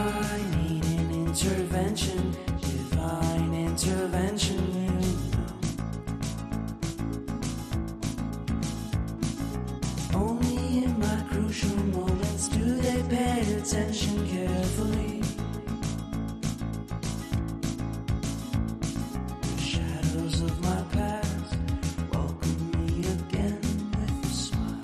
I need an intervention, divine intervention, you know. Only in my crucial moments do they pay attention carefully. The shadows of my past welcome me again with a smile.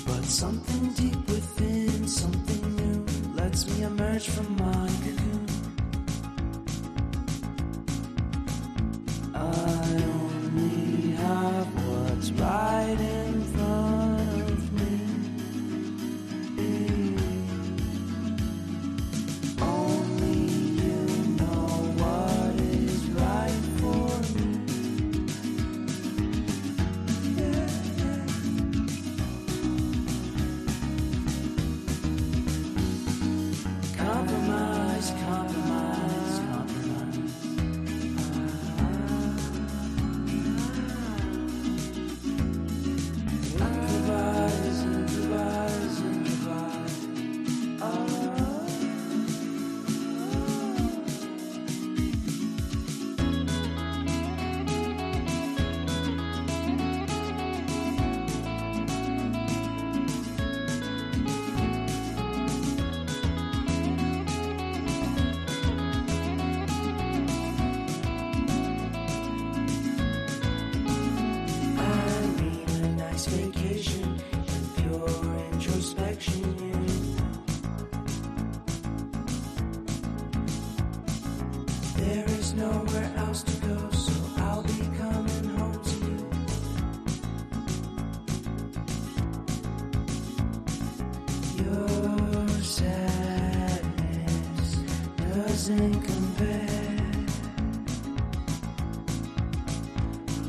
But something deep within, something new, lets me emerge from my cocoon. I only have what's right in front of me. Only you know what is right for me. Compromise, compromise, compromise. Improvise, improvise, improvise. I need a nice vacation and pure introspection, you know. There is nowhere else to go, so I'll be coming home to you. Your sadness doesn't compare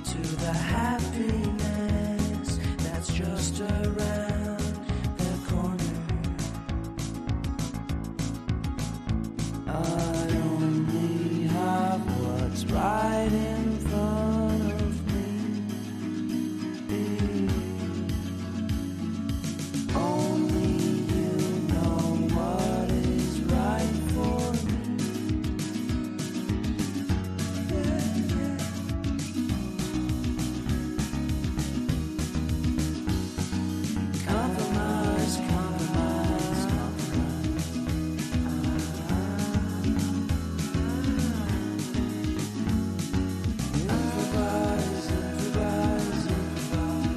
to the happiness that's just around the corner. I only have what's right in front of me. Only you know what is right for me. Compromise, compromise, compromise. Improvise, improvise, improvise.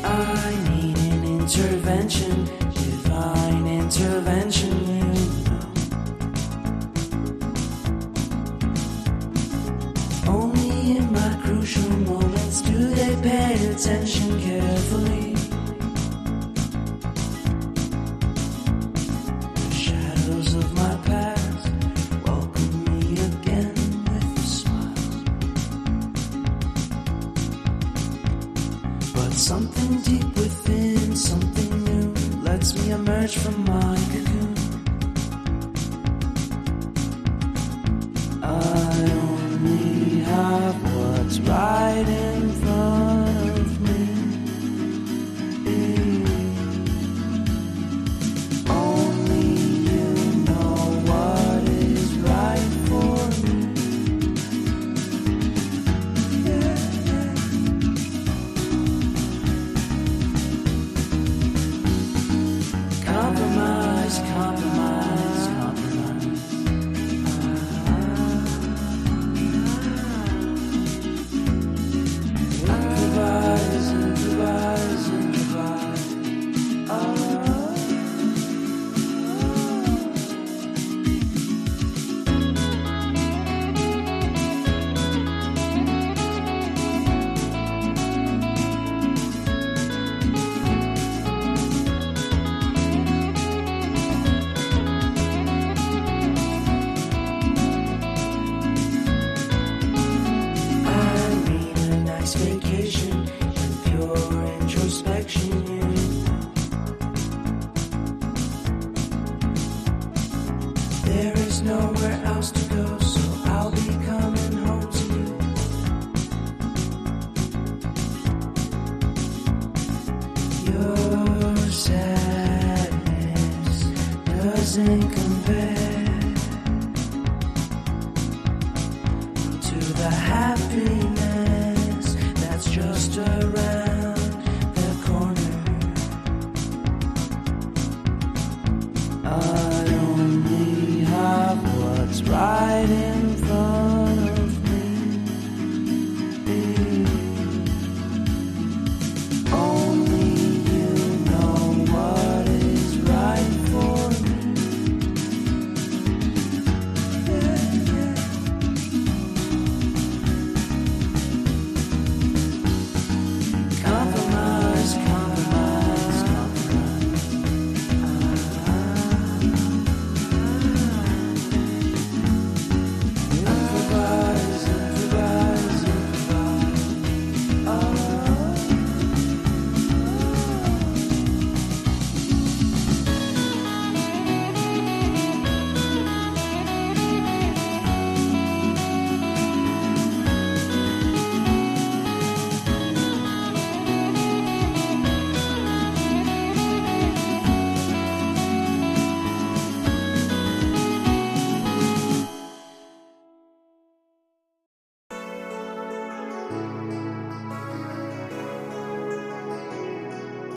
I need an intervention, divine intervention, you know. Only in my crucial moments do they pay attention carefully. The shadows of my past welcome me again with a smile. But something deep within, something new, lets me emerge from my cocoon. I only have what's right in front of me. Only you know what is right for me. nice vacation and pure introspection. There is nowhere else to go, so I'll be coming home to you. Your sadness doesn't